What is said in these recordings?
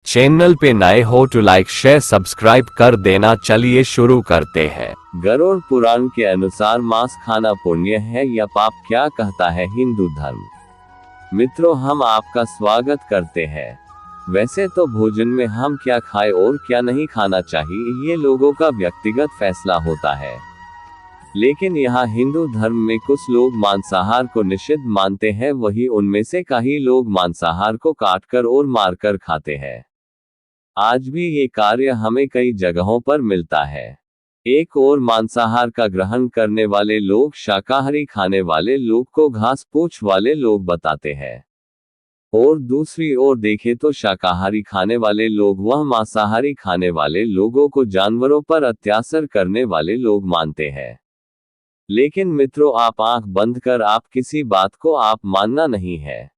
Channel पे नए हो तो लाइक शेयर सब्सक्राइब कर देना। चलिए शुरू करते हैं। गरुड़ पुराण के अनुसार मांस खाना पुण्य है या पाप, क्या कहता है हिंदू धर्म। मित्रों, हम आपका स्वागत करते हैं। वैसे तो भोजन में हम क्या खाएं और क्या नहीं खाना चाहिए, ये लोगों का व्यक्तिगत फैसला होता है। लेकिन यहाँ हिंदू धर्म में कुछ लोग मांसाहार को निषिद्ध मानते हैं, वही उनमें से कई लोग मांसाहार को काटकर और मारकर खाते हैं। आज भी ये कार्य हमें कई जगहों पर मिलता है। एक और मांसाहार का ग्रहण करने वाले लोग शाकाहारी खाने वाले लोग को घास पूछ वाले लोग बताते हैं, और दूसरी ओर देखें तो शाकाहारी खाने वाले लोग वह मांसाहारी खाने वाले लोगों को जानवरों पर अत्याचार करने वाले लोग मानते हैं। लेकिन मित्रों, आप आंख बंद कर आप किसी बात को आप मानना नहीं है,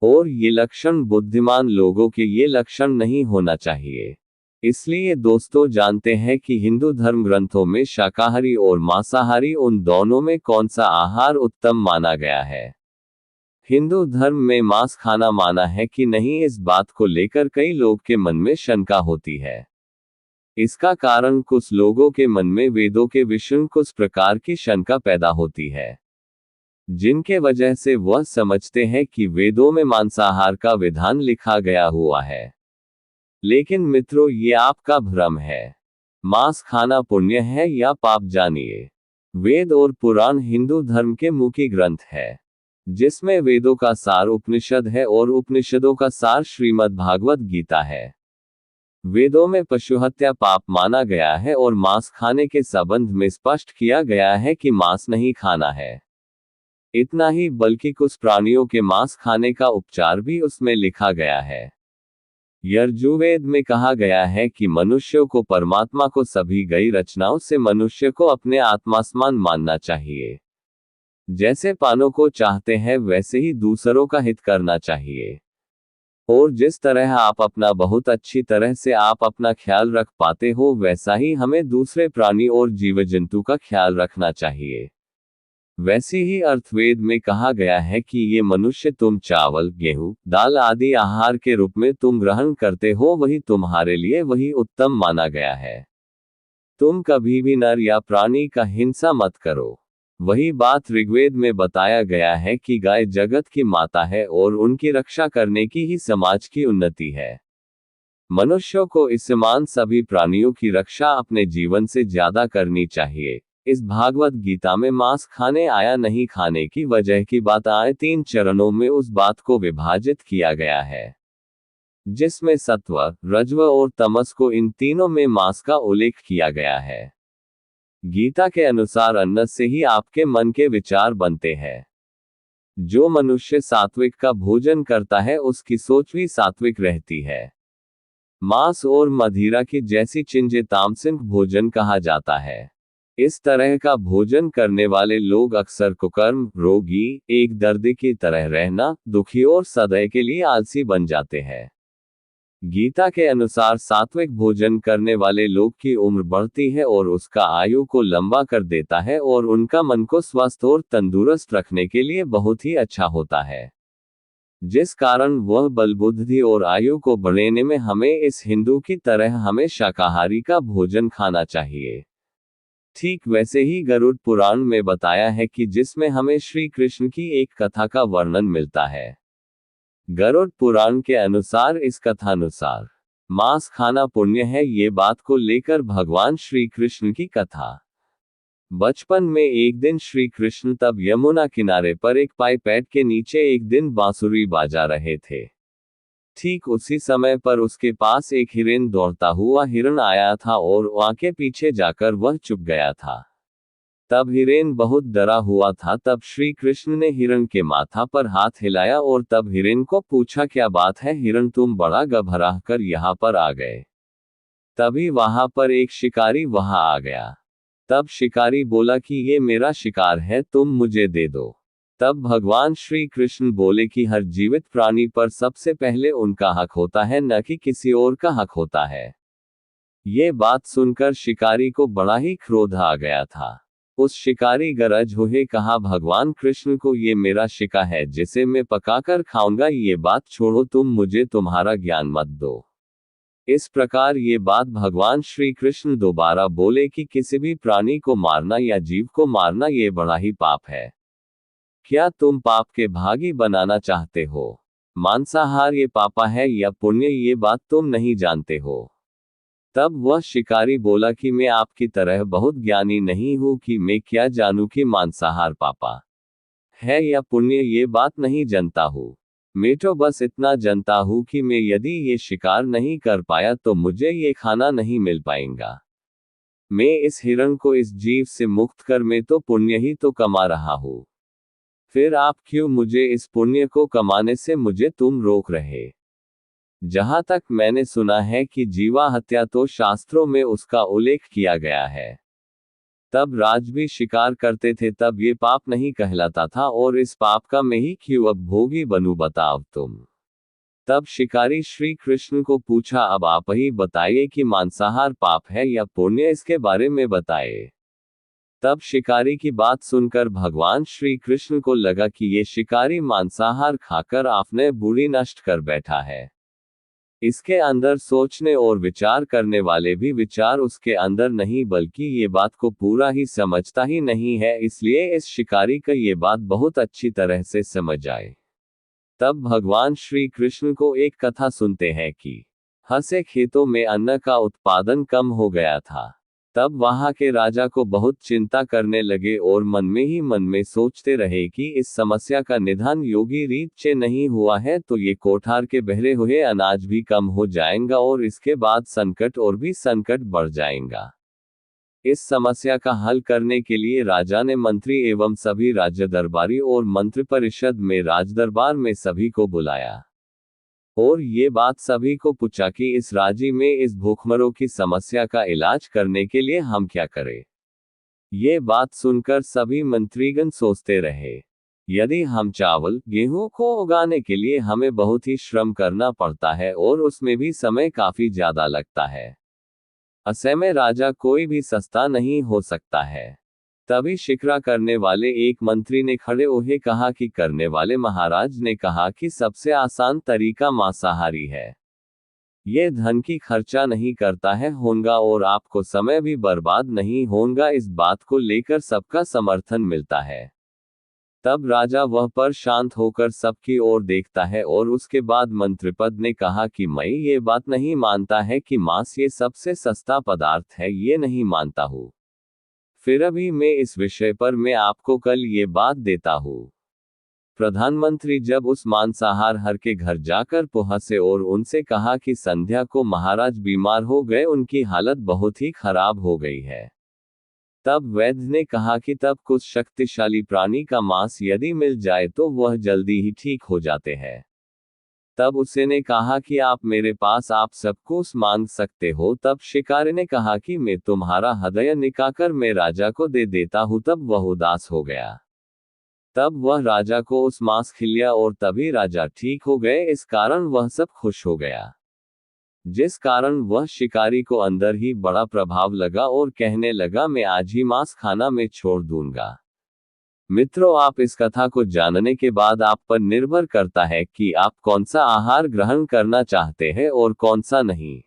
और ये लक्षण बुद्धिमान लोगों के ये लक्षण नहीं होना चाहिए। इसलिए दोस्तों, जानते हैं कि हिंदू धर्म ग्रंथों में शाकाहारी और मांसाहारी उन दोनों में कौन सा आहार उत्तम माना गया है। हिंदू धर्म में मांस खाना माना है कि नहीं, इस बात को लेकर कई लोग के मन में शंका होती है। इसका कारण कुछ लोगों के मन में वेदों के विषय कुछ प्रकार की शंका पैदा होती है, जिनके वजह से वह समझते हैं कि वेदों में मांसाहार का विधान लिखा गया हुआ है। लेकिन मित्रों, ये आपका भ्रम है। मांस खाना पुण्य है या पाप, जानिए। वेद और पुराण हिंदू धर्म के मुख्य ग्रंथ है, जिसमें वेदों का सार उपनिषद है और उपनिषदों का सार श्रीमद् भागवत गीता है। वेदों में पशु हत्या पाप माना गया है और मांस खाने के संबंध में स्पष्ट किया गया है कि मांस नहीं खाना है। इतना ही बल्कि कुछ प्राणियों के मांस खाने का उपचार भी उसमें लिखा गया है। यजुर्वेद में कहा गया है कि मनुष्यों को परमात्मा को सभी गई रचनाओं से मनुष्य को अपने आत्मा समान मानना चाहिए। जैसे पानों को चाहते हैं वैसे ही दूसरों का हित करना चाहिए, और जिस तरह आप अपना बहुत अच्छी तरह से आप अपना ख्याल रख पाते हो, वैसा ही हमें दूसरे प्राणी और जीव जंतु का ख्याल रखना चाहिए। वैसे ही अर्थवेद में कहा गया है कि ये मनुष्य तुम चावल, गेहूं, दाल आदि आहार के रूप में तुम ग्रहण करते हो, वही तुम्हारे लिए वही उत्तम माना गया है। तुम कभी भी नर या प्राणी का हिंसा मत करो। वही बात ऋग्वेद में बताया गया है कि गाय जगत की माता है और उनकी रक्षा करने की ही समाज की उन्नति है। मनुष्यों को इस समान सभी प्राणियों की रक्षा अपने जीवन से ज्यादा करनी चाहिए। इस भागवत गीता में मांस खाने आया नहीं खाने की वजह की बात आए 3 चरणों में उस बात को विभाजित किया गया है, जिसमें सत्व, रजव और तमस को इन तीनों में मांस का उल्लेख किया गया है। गीता के अनुसार अन्न से ही आपके मन के विचार बनते हैं। जो मनुष्य सात्विक का भोजन करता है उसकी सोच भी सात्विक रहती है। मांस और मदिरा की जैसी चीजें तामसिक भोजन कहा जाता है। इस तरह का भोजन करने वाले लोग अक्सर कुकर्म, रोगी, एक दर्दी की तरह रहना, दुखी और सदैव के लिए आलसी बन जाते हैं। गीता के अनुसार सात्विक भोजन करने वाले लोग की उम्र बढ़ती है और उसका आयु को लंबा कर देता है, और उनका मन को स्वस्थ और तंदुरुस्त रखने के लिए बहुत ही अच्छा होता है, जिस कारण वह बल, बुद्धि और आयु को बढ़ाने में हमें इस हिंदू की तरह हमें शाकाहारी का भोजन खाना चाहिए। ठीक वैसे ही गरुड़ पुराण में बताया है कि जिसमें हमें श्री कृष्ण की एक कथा का वर्णन मिलता है। गरुड़ पुराण के अनुसार इस कथानुसार मांस खाना पुण्य है, ये बात को लेकर भगवान श्री कृष्ण की कथा। बचपन में एक दिन श्री कृष्ण तब यमुना किनारे पर एक पेड़ के नीचे एक दिन बांसुरी बजा रहे थे। ठीक उसी समय पर उसके पास एक हिरन दौड़ता हुआ हिरन आया था और वहां के पीछे जाकर वह चुप गया था। तब हिरन बहुत डरा हुआ था। तब श्री कृष्ण ने हिरन के माथा पर हाथ हिलाया और तब हिरन को पूछा, क्या बात है हिरन, तुम बड़ा घबरा कर यहाँ पर आ गए। तभी वहां पर एक शिकारी वहां आ गया। तब शिकारी बोला कि ये मेरा शिकार है, तुम मुझे दे दो। तब भगवान श्री कृष्ण बोले कि हर जीवित प्राणी पर सबसे पहले उनका हक होता है, न कि किसी और का हक होता है। ये बात सुनकर शिकारी को बड़ा ही क्रोध आ गया था। उस शिकारी गरज हुए कहा, भगवान कृष्ण को, ये मेरा शिकार है जिसे मैं पकाकर खाऊंगा, ये बात छोड़ो, तुम मुझे तुम्हारा ज्ञान मत दो। इस प्रकार ये बात भगवान श्री कृष्ण दोबारा बोले कि किसी भी प्राणी को मारना या जीव को मारना ये बड़ा ही पाप है। क्या तुम पाप के भागी बनाना चाहते हो? मांसाहार ये पापा है या पुण्य, ये बात तुम नहीं जानते हो। तब वह शिकारी बोला कि मैं आपकी तरह बहुत ज्ञानी नहीं हूं कि मैं क्या जानूं कि मांसाहार पापा है या पुण्य, ये बात नहीं जानता हूं। मैं तो बस इतना जानता हूं कि मैं यदि ये शिकार नहीं कर पाया तो मुझे ये खाना नहीं मिल पाएगा। मैं इस हिरण को इस जीव से मुक्त कर मैं तो पुण्य ही तो कमा रहा हूं। फिर आप क्यों मुझे इस पुण्य को कमाने से मुझे तुम रोक रहे? जहां तक मैंने सुना है कि जीवा हत्या तो शास्त्रों में उसका उल्लेख किया गया है। तब राज भी शिकार करते थे, तब ये पाप नहीं कहलाता था, और इस पाप का मैं ही क्यों अब भोगी बनूं, बताओ तुम। तब शिकारी श्री कृष्ण को पूछा, अब आप ही बताइए कि मांसाहार पाप है या पुण्य, इसके बारे में बताइए। तब शिकारी की बात सुनकर भगवान श्री कृष्ण को लगा कि ये शिकारी मांसाहार खाकर आपने बुरी नष्ट कर बैठा है। इसके अंदर सोचने और विचार करने वाले भी विचार उसके अंदर नहीं, बल्कि ये बात को पूरा ही समझता ही नहीं है, इसलिए इस शिकारी का ये बात बहुत अच्छी तरह से समझ आए। तब भगवान श्री कृष्ण को एक कथा सुनते हैं कि हंसे खेतों में अन्न का उत्पादन कम हो गया था। तब वहां के राजा को बहुत चिंता करने लगे और मन में ही मन में सोचते रहे कि इस समस्या का निदान योगी रीत से नहीं हुआ है तो ये कोठार के बहरे हुए अनाज भी कम हो जाएगा और इसके बाद संकट और भी संकट बढ़ जाएगा। इस समस्या का हल करने के लिए राजा ने मंत्री एवं सभी राज्य दरबारी और मंत्रिपरिषद में राजदरबार में सभी को बुलाया और ये बात सभी को पूछा कि इस राज्य में इस भूखमरों की समस्या का इलाज करने के लिए हम क्या करें। ये बात सुनकर सभी मंत्रीगण सोचते रहे, यदि हम चावल गेहूं को उगाने के लिए हमें बहुत ही श्रम करना पड़ता है और उसमें भी समय काफी ज्यादा लगता है, ऐसे में राजा कोई भी सस्ता नहीं हो सकता है। तभी शिकरा करने वाले एक मंत्री ने खड़े होके कहा कि करने वाले महाराज ने कहा कि सबसे आसान तरीका मांसाहारी है। ये धन की खर्चा नहीं करता है होगा और आपको समय भी बर्बाद नहीं होगा। इस बात को लेकर सबका समर्थन मिलता है। तब राजा वह पर शांत होकर सबकी ओर देखता है और उसके बाद मंत्रिपद ने कहा कि मैं ये बात नहीं मानता है कि मांस ये सबसे सस्ता पदार्थ है, ये नहीं मानता हूँ। फिर अभी मैं इस विषय पर मैं आपको कल ये बात देता हूँ। प्रधानमंत्री जब उस मांसाहार हर के घर जाकर पहुंचे और उनसे कहा कि संध्या को महाराज बीमार हो गए, उनकी हालत बहुत ही खराब हो गई है। तब वैद्य ने कहा कि तब कुछ शक्तिशाली प्राणी का मांस यदि मिल जाए तो वह जल्दी ही ठीक हो जाते हैं। तब उसे ने कहा कि आप मेरे पास आप सब कुछ मांग सकते हो। तब शिकारी ने कहा कि मैं तुम्हारा हृदय निकाकर मैं राजा को दे देता हूँ। तब वह उदास हो गया। तब वह राजा को उस मांस खिलाया और तभी राजा ठीक हो गए। इस कारण वह सब खुश हो गया, जिस कारण वह शिकारी को अंदर ही बड़ा प्रभाव लगा और कहने लगा मैं आज ही मांस खाना मैं छोड़ दूंगा। मित्रों, आप इस कथा को जानने के बाद आप पर निर्भर करता है कि आप कौन सा आहार ग्रहण करना चाहते हैं और कौन सा नहीं।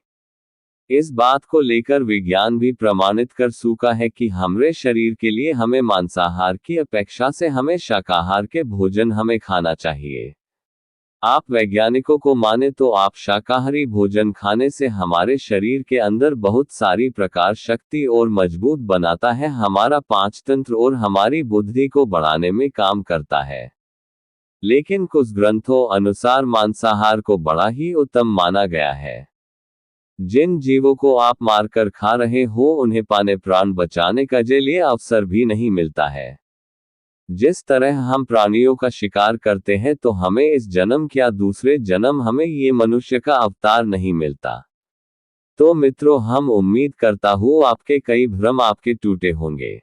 इस बात को लेकर विज्ञान भी प्रमाणित कर चुका है कि हमारे शरीर के लिए हमें मांसाहार की अपेक्षा से हमें शाकाहार के भोजन हमें खाना चाहिए। आप वैज्ञानिकों को माने तो आप शाकाहारी भोजन खाने से हमारे शरीर के अंदर बहुत सारी प्रकार शक्ति और मजबूत बनाता है, हमारा पाचन और हमारी बुद्धि को बढ़ाने में काम करता है। लेकिन कुछ ग्रंथों अनुसार मांसाहार को बड़ा ही उत्तम माना गया है। जिन जीवों को आप मारकर खा रहे हो उन्हें पाने प्राण बचाने का के लिए अवसर भी नहीं मिलता है। जिस तरह हम प्राणियों का शिकार करते हैं तो हमें इस जन्म या दूसरे जन्म हमें ये मनुष्य का अवतार नहीं मिलता। तो मित्रों, हम उम्मीद करता हूँ आपके कई भ्रम आपके टूटे होंगे।